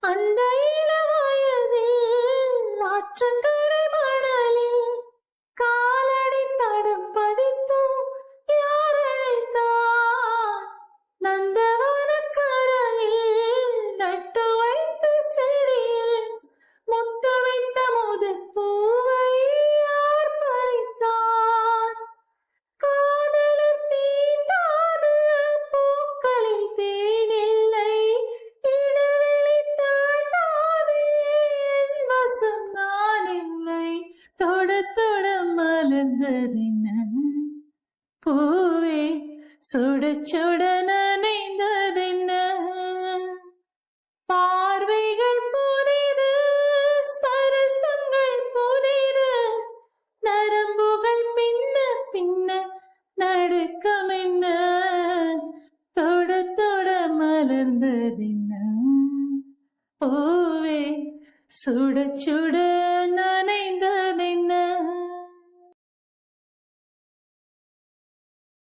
அந்த இளவயதில் ஆற்றங்கரை மணலில் காலடி தடம் பதித்தும் யார் அழைத்தார்? நந்தவன கரையில் நட்டு வைத்த செடியில் முட்டுவிட்ட முதற் பூவை யார் பறித்தார்? காதலர் தீண்டாத பூக்களில் தேனில்லை, இடைவெளி தாண்டாதே என் வசம் நான் இல்லை. தொட தொட மலர்ந்ததென்ன பூவே, சுட சுட நனைந்ததென்ன? பார்வைகள் புதிது, ஸ்பரிசங்கள் புதிது, நரம்புகள் பின்ன பின்ன நடுக்கம் என்ன? தொட தொட மலர்ந்ததென்ன பூவே, சுட சுட நனை